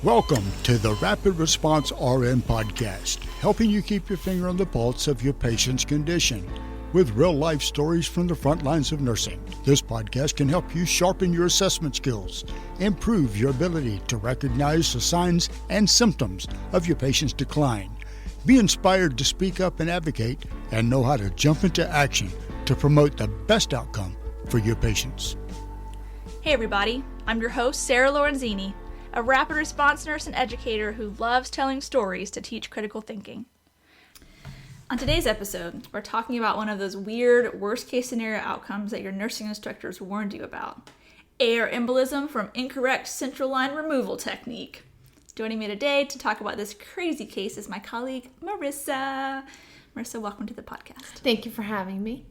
Welcome to the Rapid Response RN podcast, helping you keep your finger on the pulse of your patient's condition with real-life stories from the front lines of nursing. This podcast can help you sharpen your assessment skills, improve your ability to recognize the signs and symptoms of your patient's decline, be inspired to speak up and advocate, and know how to jump into action to promote the best outcome for your patients. Hey everybody, I'm your host, Sarah Lorenzini, a rapid response nurse and educator who loves telling stories to teach critical thinking. On today's episode, we're talking about one of those weird worst-case scenario outcomes that your nursing instructors warned you about. AR embolism from incorrect central line removal technique. Joining me today to talk about this crazy case is my colleague, Marissa. Marissa, welcome to the podcast. Thank you for having me.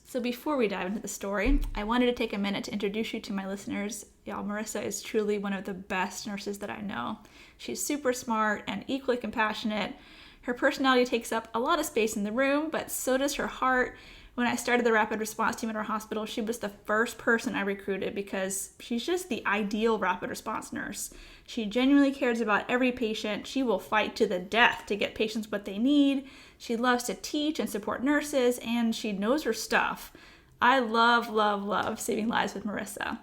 So before we dive into the story, I wanted to take a minute to introduce you to my listeners. Y'all, Marissa is truly one of the best nurses that I know. She's super smart and equally compassionate. Her personality takes up a lot of space in the room, but so does her heart. When I started the rapid response team at our hospital, she was the first person I recruited because she's just the ideal rapid response nurse. She genuinely cares about every patient. She will fight to the death to get patients what they need. She loves to teach and support nurses, and she knows her stuff. I love, love, love saving lives with Marissa.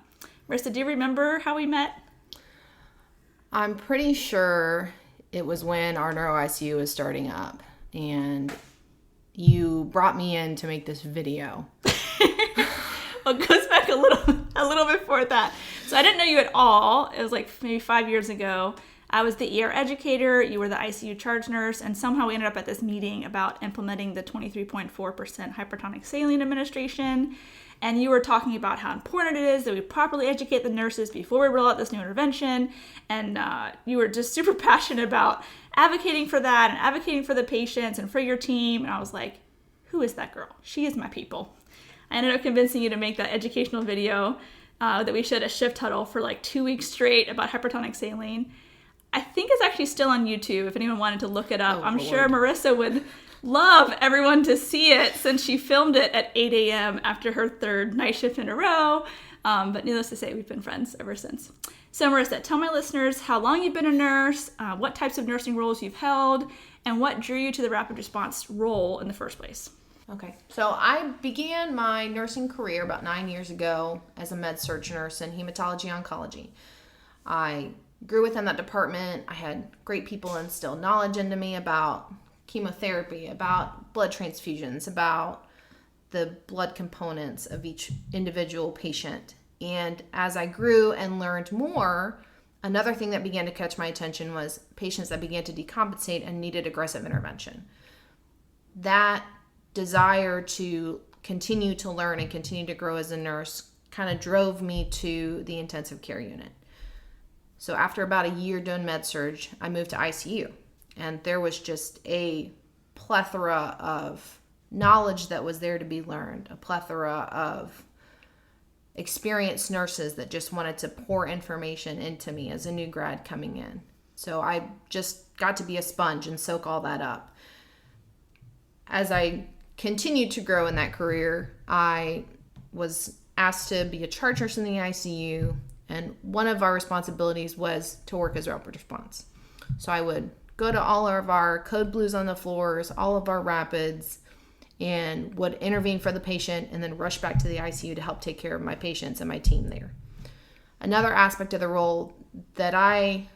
Marissa, do you remember how we met? I'm pretty sure it was when our neuro ICU was starting up, and you brought me in to make this video. Well, it goes back a little before that. So I didn't know you at all. It was like maybe 5 years ago. I was the ER educator, you were the ICU charge nurse, and somehow we ended up at this meeting about implementing the 23.4% hypertonic saline administration. And you were talking about how important it is that we properly educate the nurses before we roll out this new intervention. And you were just super passionate about advocating for that and advocating for the patients and for your team. And I was like, who is that girl? She is my people. I ended up convincing you to make that educational video that we showed at Shift Huddle for like 2 weeks straight about hypertonic saline. I think it's actually still on YouTube if anyone wanted to look it up. I'm sure Marissa would love everyone to see it since she filmed it at 8 a.m. after her third night shift in a row. But needless to say, we've been friends ever since. So Marissa, tell my listeners how long you've been a nurse, what types of nursing roles you've held, and what drew you to the rapid response role in the first place. Okay, so I began my nursing career about 9 years ago as a med-surg nurse in hematology oncology. I grew within that department. I had great people instill knowledge into me about chemotherapy, about blood transfusions, about the blood components of each individual patient. And as I grew and learned more, another thing that began to catch my attention was patients that began to decompensate and needed aggressive intervention. That desire to continue to learn and continue to grow as a nurse kind of drove me to the intensive care unit. So after about a year doing med-surg, I moved to ICU. And there was just a plethora of knowledge that was there to be learned, a plethora of experienced nurses that just wanted to pour information into me as a new grad coming in. So I just got to be a sponge and soak all that up. As I continued to grow in that career, I was asked to be a charge nurse in the ICU, and one of our responsibilities was to work as rapid response. So I would go to all of our code blues on the floors, all of our rapids, and would intervene for the patient and then rush back to the ICU to help take care of my patients and my team there. Another aspect of the role that I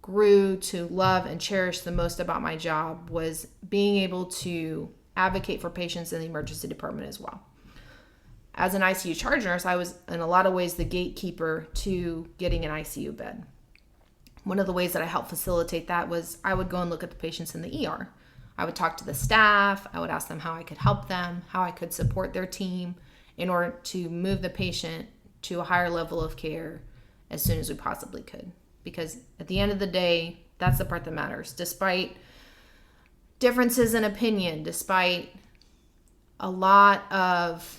grew to love and cherish the most about my job was being able to advocate for patients in the emergency department as well. As an ICU charge nurse, I was in a lot of ways the gatekeeper to getting an ICU bed. One of the ways that I helped facilitate that was I would go and look at the patients in the ER. I would talk to the staff. I would ask them how I could help them, how I could support their team in order to move the patient to a higher level of care as soon as we possibly could. Because at the end of the day, that's the part that matters. Despite differences in opinion, despite a lot of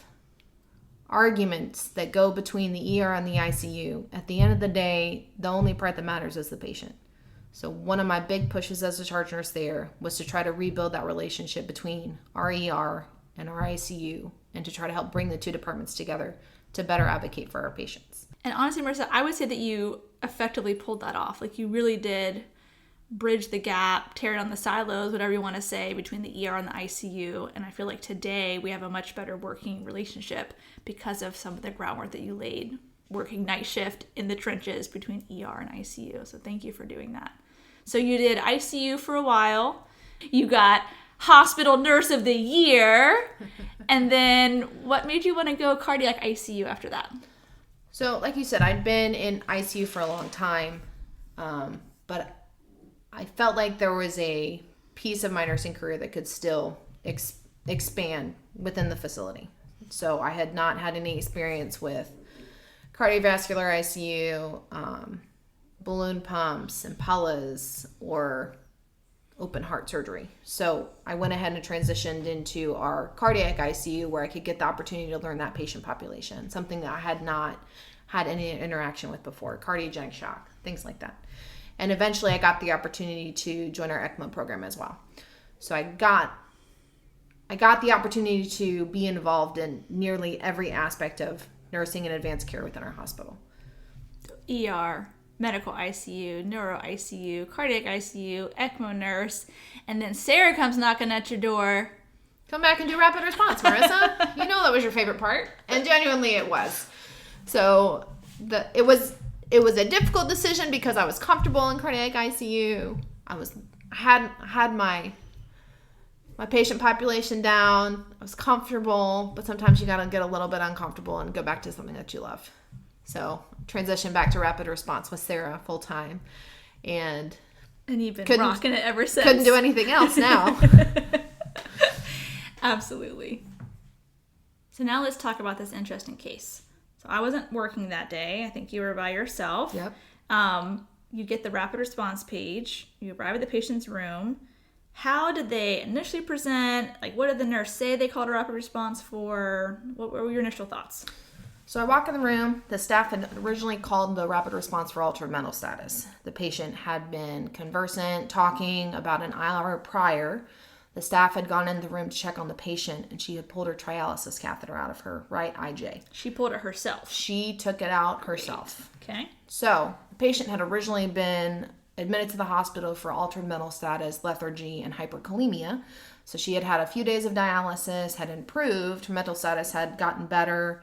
arguments that go between the ER and the ICU, at the end of the day, the only part that matters is the patient. So one of my big pushes as a charge nurse there was to try to rebuild that relationship between our ER and our ICU and to try to help bring the two departments together to better advocate for our patients. And honestly, Marissa, I would say that you effectively pulled that off. Like, you really did bridge the gap, tear down the silos, whatever you want to say, between the ER and the ICU. And I feel like today we have a much better working relationship because of some of the groundwork that you laid, working night shift in the trenches between ER and ICU. So thank you for doing that. So you did ICU for a while. You got Hospital Nurse of the Year. And then what made you want to go cardiac ICU after that? So like you said, I'd been in ICU for a long time, but I felt like there was a piece of my nursing career that could still expand within the facility. So I had not had any experience with cardiovascular ICU, balloon pumps, embolis, or open heart surgery. So I went ahead and transitioned into our cardiac ICU, where I could get the opportunity to learn that patient population, something that I had not had any interaction with before, cardiogenic shock, things like that. And eventually I got the opportunity to join our ECMO program as well. So I got the opportunity to be involved in nearly every aspect of nursing and advanced care within our hospital. ER, medical ICU, neuro ICU, cardiac ICU, ECMO nurse, and then Sarah comes knocking at your door. Come back and do rapid response, Marissa. You know that was your favorite part, and genuinely it was. So it was a difficult decision because I was comfortable in cardiac ICU. I had my patient population down. I was comfortable, but sometimes you got to get a little bit uncomfortable and go back to something that you love. So transition back to rapid response with Sarah full time, and you've been rocking it ever since. Couldn't do anything else now. Absolutely. So now let's talk about this interesting case. So I wasn't working that day. I think you were by yourself. Yep. You get the rapid response page. You arrive at the patient's room. How did they initially present? Like, what did the nurse say they called a rapid response for? What were your initial thoughts? So I walk in the room. The staff had originally called the rapid response for altered mental status. The patient had been conversant, talking about an hour prior. The staff had gone into the room to check on the patient, and she had pulled her trialysis catheter out of her right IJ. She pulled it herself. She took it out herself. Okay. So the patient had originally been admitted to the hospital for altered mental status, lethargy, and hyperkalemia. So she had had a few days of dialysis, had improved. Her mental status had gotten better.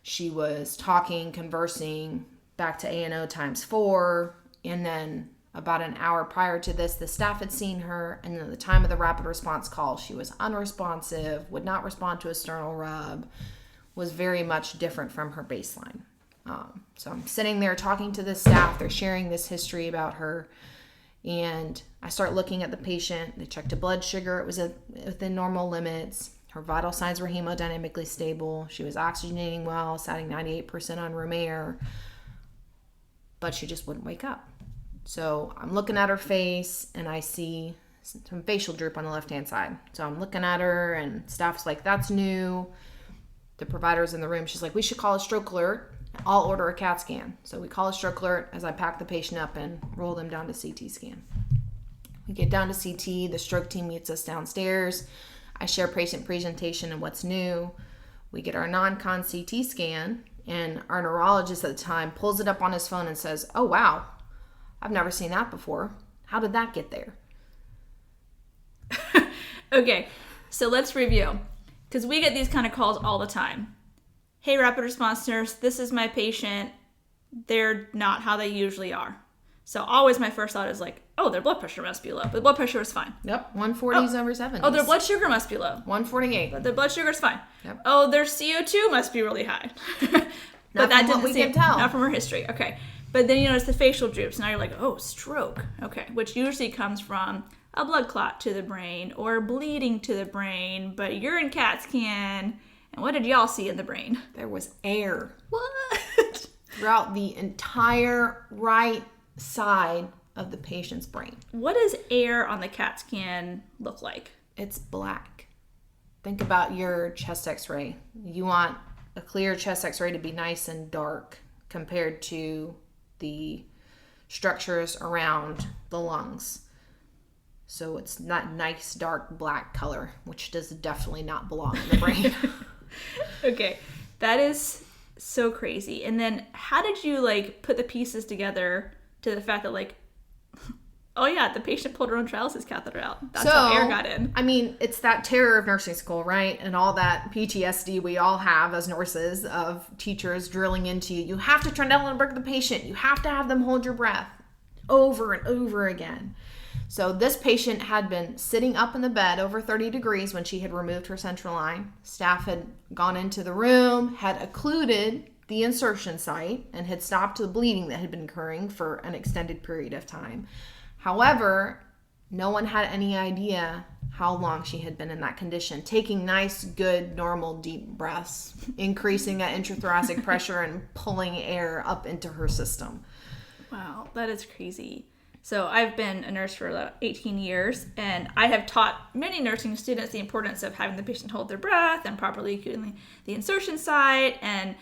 She was talking, conversing, back to A&O times 4, and then about an hour prior to this, the staff had seen her, and at the time of the rapid response call, she was unresponsive, would not respond to a sternal rub, was very much different from her baseline. So I'm sitting there talking to the staff. They're sharing this history about her, and I start looking at the patient. They checked a blood sugar. It was within normal limits. Her vital signs were hemodynamically stable. She was oxygenating well, satting 98% on room air, but she just wouldn't wake up. So I'm looking at her face, and I see some facial droop on the left-hand side. So I'm looking at her, and staff's like, that's new. The provider's in the room. She's like, we should call a stroke alert. I'll order a CAT scan. So we call a stroke alert as I pack the patient up and roll them down to CT scan. We get down to CT. The stroke team meets us downstairs. I share patient presentation and what's new. We get our non-con CT scan, and our neurologist at the time pulls it up on his phone and says, oh, wow. I've never seen that before. How did that get there? Okay, so let's review. Because we get these kind of calls all the time. Hey, rapid response nurse, this is my patient. They're not how they usually are. So always my first thought is like, oh, their blood pressure must be low. But the blood pressure is fine. Yep, 140s over 70s. Oh, their blood sugar must be low. 148. But their blood sugar is fine. Yep. Oh, their CO2 must be really high. But that didn't seem, not from her history. Okay. But then you notice the facial droops. Now you're like, oh, stroke. Okay. Which usually comes from a blood clot to the brain or bleeding to the brain. But you're in CAT scan. And what did y'all see in the brain? There was air. What? Throughout the entire right side of the patient's brain. What does air on the CAT scan look like? It's black. Think about your chest x-ray. You want a clear chest x-ray to be nice and dark compared to the structures around the lungs. So it's not nice, dark, black color, which does definitely not belong in the brain. Okay, that is so crazy. And then how did you like put the pieces together to the fact that like, oh yeah, the patient pulled her own dialysis catheter out. That's how air got in. I mean, it's that terror of nursing school, right? And all that PTSD we all have as nurses of teachers drilling into you. You have to Trendelenburg the patient. You have to have them hold your breath over and over again. So this patient had been sitting up in the bed over 30 degrees when she had removed her central line. Staff had gone into the room, had occluded the insertion site, and had stopped the bleeding that had been occurring for an extended period of time. However, no one had any idea how long she had been in that condition, taking nice, good, normal, deep breaths, increasing that intrathoracic pressure and pulling air up into her system. Wow, that is crazy. So I've been a nurse for about 18 years, and I have taught many nursing students the importance of having the patient hold their breath and properly occluding the insertion site, and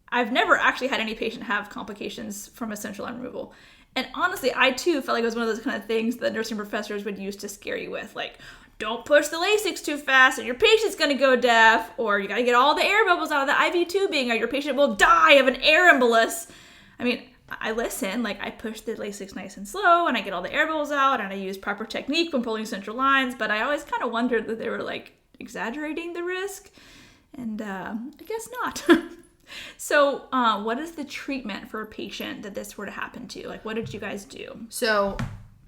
I've never actually had any patient have complications from a central line removal. And honestly, I too felt like it was one of those kind of things that nursing professors would use to scare you with, like, don't push the Lasix too fast or your patient's going to go deaf, or you got to get all the air bubbles out of the IV tubing or your patient will die of an air embolus. I mean, I listen, like I push the Lasix nice and slow and I get all the air bubbles out and I use proper technique when pulling central lines, but I always kind of wondered that they were like exaggerating the risk, and I guess not. So what is the treatment for a patient that this were to happen to? Like, what did you guys do? So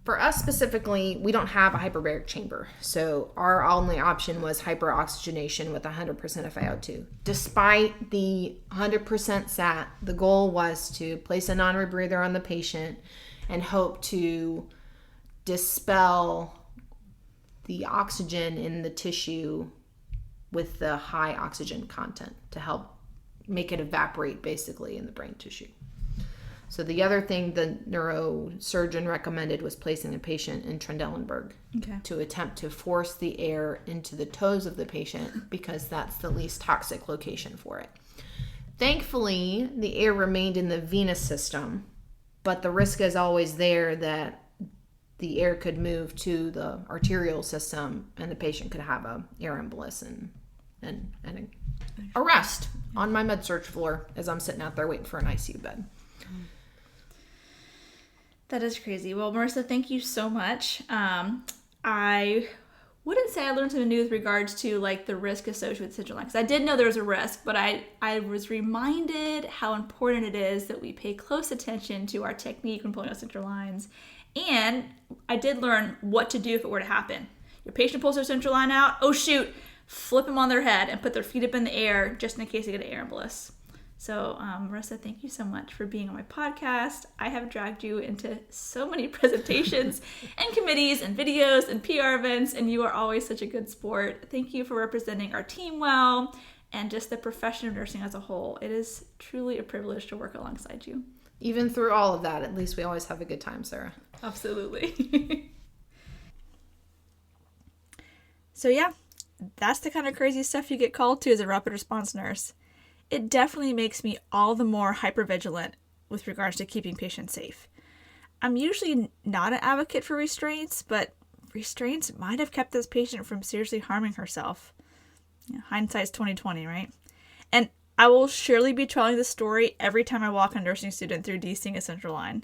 for us specifically, we don't have a hyperbaric chamber. So our only option was hyperoxygenation with 100% of FiO2. Despite the 100% SAT, the goal was to place a non-rebreather on the patient and hope to dispel the oxygen in the tissue with the high oxygen content to help make it evaporate basically in the brain tissue. So the other thing the neurosurgeon recommended was placing a patient in Trendelenburg to attempt to force the air into the toes of the patient because that's the least toxic location for it. Thankfully, the air remained in the venous system, but the risk is always there that the air could move to the arterial system and the patient could have a air embolus and arrest on my med-surg floor as I'm sitting out there waiting for an ICU bed. That is crazy. Well, Marissa, thank you so much. I wouldn't say I learned something new with regards to like the risk associated with central line, because I did know there was a risk, but I was reminded how important it is that we pay close attention to our technique when pulling out central lines. And I did learn what to do if it were to happen. Your patient pulls their central line out, oh shoot, flip them on their head and put their feet up in the air just in case they get an air embolus. So, Marissa, thank you so much for being on my podcast. I have dragged you into so many presentations and committees and videos and PR events, and you are always such a good sport. Thank you for representing our team well and just the profession of nursing as a whole. It is truly a privilege to work alongside you. Even through all of that, at least we always have a good time, Sarah. Absolutely. So yeah, that's the kind of crazy stuff you get called to as a rapid response nurse. It definitely makes me all the more hypervigilant with regards to keeping patients safe. I'm usually not an advocate for restraints, but restraints might have kept this patient from seriously harming herself. Hindsight's 20/20, right? And I will surely be telling this story every time I walk a nursing student through DCing a central line.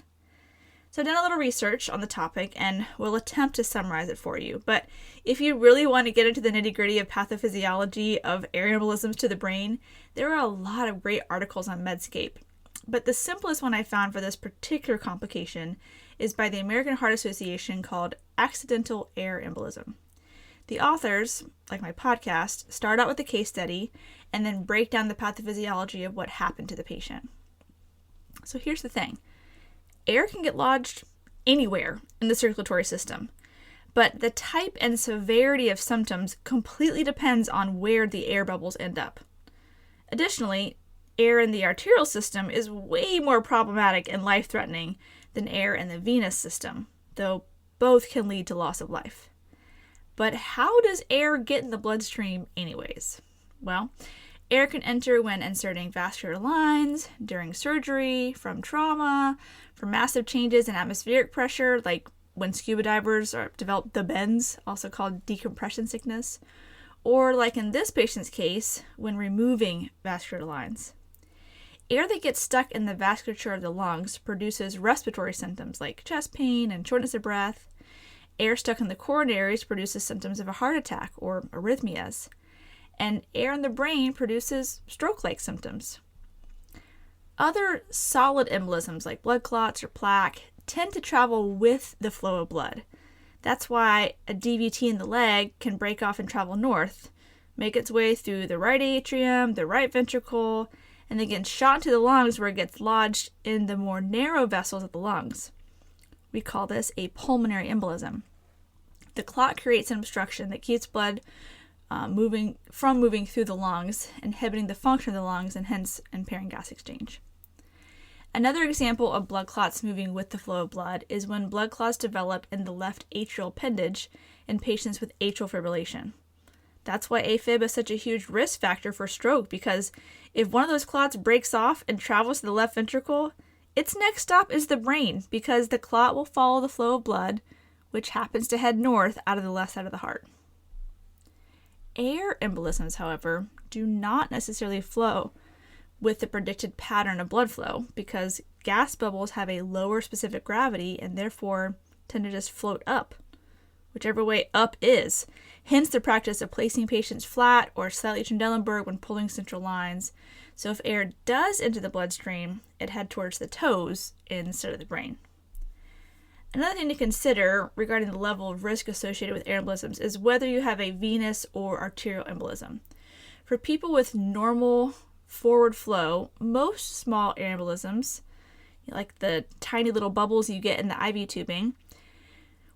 So I've done a little research on the topic and will attempt to summarize it for you. But if you really want to get into the nitty-gritty of pathophysiology of air embolisms to the brain, there are a lot of great articles on Medscape. But the simplest one I found for this particular complication is by the American Heart Association called Accidental Air Embolism. The authors, like my podcast, start out with a case study and then break down the pathophysiology of what happened to the patient. So here's the thing. Air can get lodged anywhere in the circulatory system, but the type and severity of symptoms completely depends on where the air bubbles end up. Additionally, air in the arterial system is way more problematic and life-threatening than air in the venous system, though both can lead to loss of life. But how does air get in the bloodstream anyways? Well, air can enter when inserting vascular lines, during surgery, from trauma, from massive changes in atmospheric pressure, like when scuba divers develop the bends, also called decompression sickness, or like in this patient's case, when removing vascular lines. Air that gets stuck in the vasculature of the lungs produces respiratory symptoms like chest pain and shortness of breath. Air stuck in the coronaries produces symptoms of a heart attack or arrhythmias. And air in the brain produces stroke-like symptoms. Other solid embolisms like blood clots or plaque tend to travel with the flow of blood. That's why a DVT in the leg can break off and travel north, make its way through the right atrium, the right ventricle, and then get shot into the lungs where it gets lodged in the more narrow vessels of the lungs. We call this a pulmonary embolism. The clot creates an obstruction that keeps blood moving through the lungs, inhibiting the function of the lungs and hence impairing gas exchange. Another example of blood clots moving with the flow of blood is when blood clots develop in the left atrial appendage in patients with atrial fibrillation. That's why AFib is such a huge risk factor for stroke, because if one of those clots breaks off and travels to the left ventricle, its next stop is the brain, because the clot will follow the flow of blood, which happens to head north out of the left side of the heart. Air embolisms, however, do not necessarily flow with the predicted pattern of blood flow, because gas bubbles have a lower specific gravity and therefore tend to just float up, whichever way up is. Hence the practice of placing patients flat or slightly Trendelenburg when pulling central lines. So if air does enter the bloodstream, it head towards the toes instead of the brain. Another thing to consider regarding the level of risk associated with air embolisms is whether you have a venous or arterial embolism. For people with normal forward flow, most small air embolisms, like the tiny little bubbles you get in the IV tubing,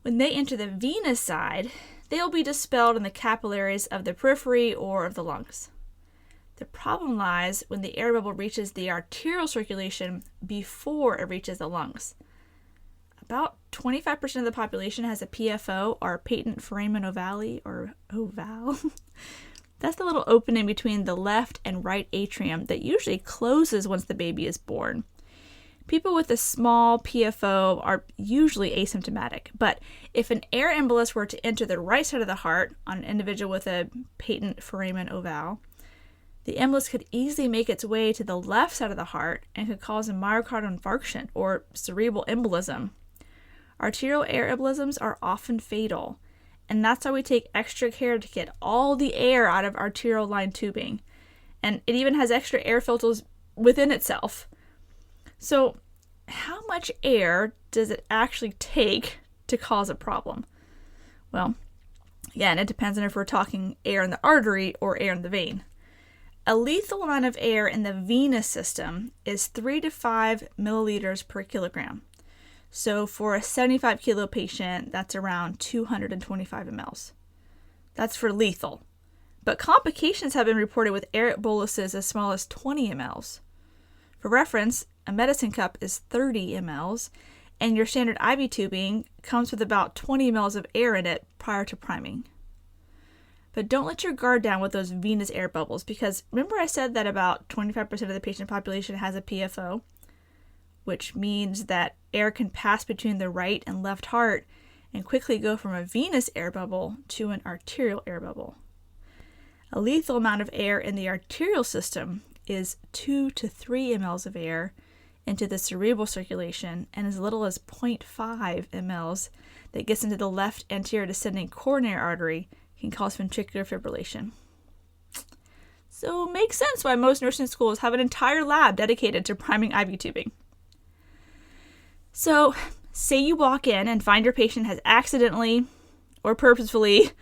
when they enter the venous side, they'll be dispelled in the capillaries of the periphery or of the lungs. The problem lies when the air bubble reaches the arterial circulation before it reaches the lungs. About 25% of the population has a PFO, or patent foramen ovale, or oval. That's the little opening between the left and right atrium that usually closes once the baby is born. People with a small PFO are usually asymptomatic, but if an air embolus were to enter the right side of the heart on an individual with a patent foramen ovale, the embolus could easily make its way to the left side of the heart and could cause a myocardial infarction or cerebral embolism. Arterial air embolisms are often fatal, and that's why we take extra care to get all the air out of arterial line tubing. And it even has extra air filters within itself. So, how much air does it actually take to cause a problem? Well, again, it depends on if we're talking air in the artery or air in the vein. A lethal amount of air in the venous system is 3 to 5 milliliters per kilogram. So for a 75 kilo patient, that's around 225 mLs. That's for lethal. But complications have been reported with air boluses as small as 20 mLs. For reference, a medicine cup is 30 mLs, and your standard IV tubing comes with about 20 mLs of air in it prior to priming. But don't let your guard down with those venous air bubbles, because remember I said that about 25% of the patient population has a PFO, which means that air can pass between the right and left heart and quickly go from a venous air bubble to an arterial air bubble. A lethal amount of air in the arterial system is 2 to 3 mLs of air into the cerebral circulation, and as little as 0.5 mLs that gets into the left anterior descending coronary artery can cause ventricular fibrillation. So it makes sense why most nursing schools have an entire lab dedicated to priming IV tubing. So, say you walk in and find your patient has accidentally or purposefully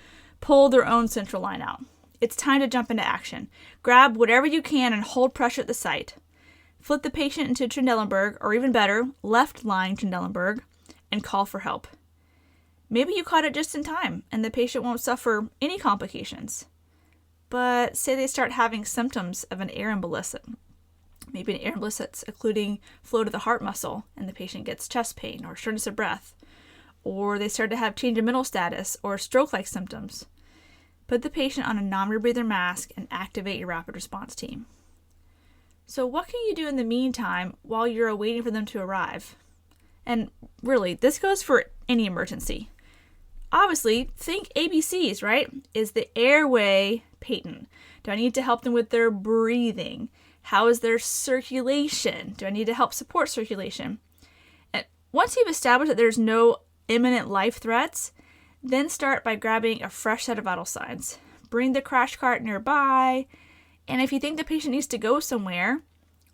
pulled their own central line out. It's time to jump into action. Grab whatever you can and hold pressure at the site. Flip the patient into Trendelenburg, or even better, left-lying Trendelenburg, and call for help. Maybe you caught it just in time and the patient won't suffer any complications. But say they start having symptoms of an air embolism. Maybe an air embolus that's occluding flow to the heart muscle and the patient gets chest pain or shortness of breath. Or they start to have change in mental status or stroke-like symptoms. Put the patient on a non-rebreather mask and activate your rapid response team. So what can you do in the meantime while you're waiting for them to arrive? And really, this goes for any emergency. Obviously, think ABCs, right? Is the airway patent? Do I need to help them with their breathing? How is their circulation? Do I need to help support circulation? And once you've established that there's no imminent life threats, then start by grabbing a fresh set of vital signs. Bring the crash cart nearby, and if you think the patient needs to go somewhere,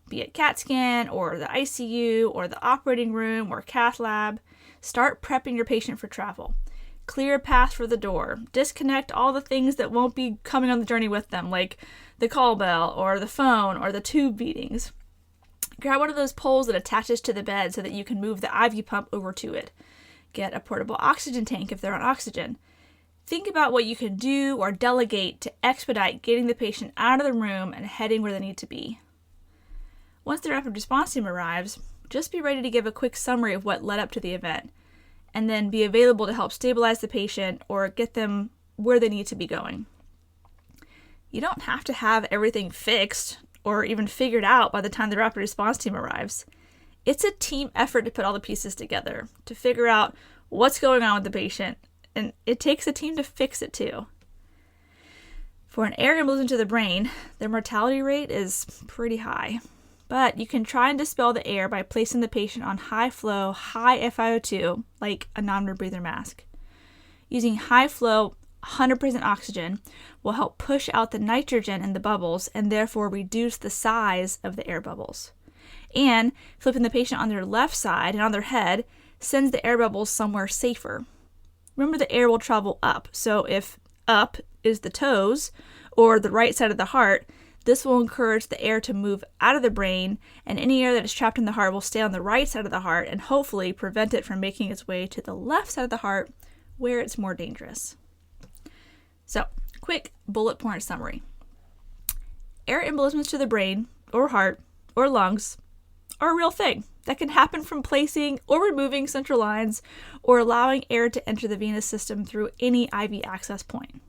be it CAT scan or the ICU or the operating room or cath lab, start prepping your patient for travel. Clear a path for the door. Disconnect all the things that won't be coming on the journey with them, like the call bell or the phone or the tube feedings. Grab one of those poles that attaches to the bed so that you can move the IV pump over to it. Get a portable oxygen tank if they're on oxygen. Think about what you can do or delegate to expedite getting the patient out of the room and heading where they need to be. Once the rapid response team arrives, just be ready to give a quick summary of what led up to the event, and then be available to help stabilize the patient or get them where they need to be going. You don't have to have everything fixed or even figured out by the time the rapid response team arrives. It's a team effort to put all the pieces together, to figure out what's going on with the patient, and it takes a team to fix it too. For an air embolism to the brain, their mortality rate is pretty high. But you can try and dispel the air by placing the patient on high flow, high FiO2, like a non-rebreather mask. Using high flow, 100% oxygen will help push out the nitrogen in the bubbles and therefore reduce the size of the air bubbles. And flipping the patient on their left side and on their head sends the air bubbles somewhere safer. Remember, the air will travel up, so if up is the toes or the right side of the heart, this will encourage the air to move out of the brain, and any air that is trapped in the heart will stay on the right side of the heart and hopefully prevent it from making its way to the left side of the heart where it's more dangerous. So, quick bullet point summary. Air embolisms to the brain or heart or lungs are a real thing that can happen from placing or removing central lines or allowing air to enter the venous system through any IV access point.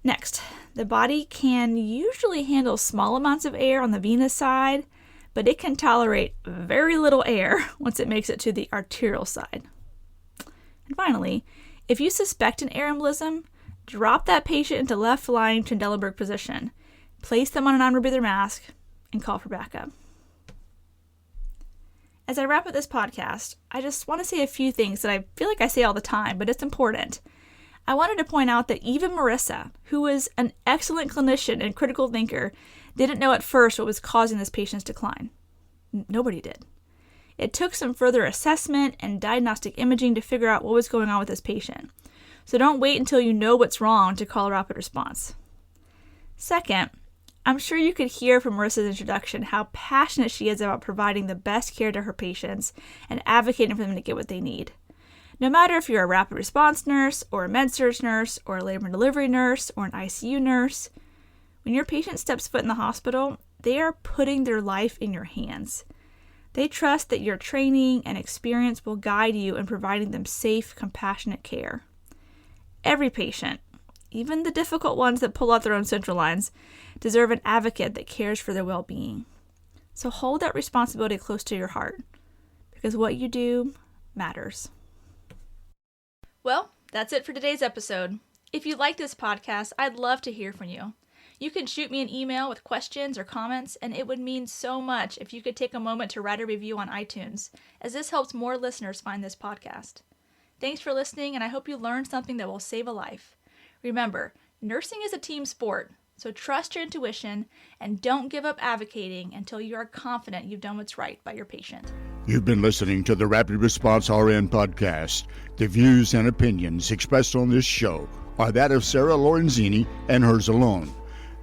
Next, the body can usually handle small amounts of air on the venous side, but it can tolerate very little air once it makes it to the arterial side. And finally, if you suspect an air embolism, drop that patient into left lying Trendelenburg position, place them on a non-rebreather mask, and call for backup. As I wrap up this podcast, I just want to say a few things that I feel like I say all the time, but it's important. I wanted to point out that even Marissa, who was an excellent clinician and critical thinker, didn't know at first what was causing this patient's decline. Nobody did. It took some further assessment and diagnostic imaging to figure out what was going on with this patient. So don't wait until you know what's wrong to call a rapid response. Second, I'm sure you could hear from Marissa's introduction how passionate she is about providing the best care to her patients and advocating for them to get what they need. No matter if you're a rapid response nurse or a med-surg nurse or a labor and delivery nurse or an ICU nurse, when your patient steps foot in the hospital, they are putting their life in your hands. They trust that your training and experience will guide you in providing them safe, compassionate care. Every patient, even the difficult ones that pull out their own central lines, deserve an advocate that cares for their well-being. So hold that responsibility close to your heart, because what you do matters. Well, that's it for today's episode. If you like this podcast, I'd love to hear from you. You can shoot me an email with questions or comments, and it would mean so much if you could take a moment to write a review on iTunes, as this helps more listeners find this podcast. Thanks for listening, and I hope you learned something that will save a life. Remember, nursing is a team sport, so trust your intuition and don't give up advocating until you are confident you've done what's right by your patient. You've been listening to the Rapid Response RN podcast. The views and opinions expressed on this show are that of Sarah Lorenzini and hers alone.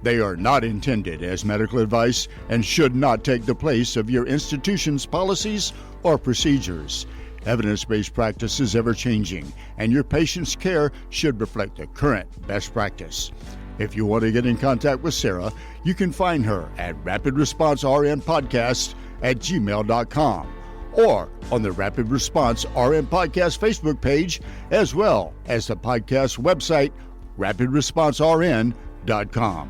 They are not intended as medical advice and should not take the place of your institution's policies or procedures. Evidence-based practice is ever-changing, and your patient's care should reflect the current best practice. If you want to get in contact with Sarah, you can find her at rapidresponsernpodcast@gmail.com or on the Rapid Response RN Podcast Facebook page, as well as the podcast website, rapidresponsern.com.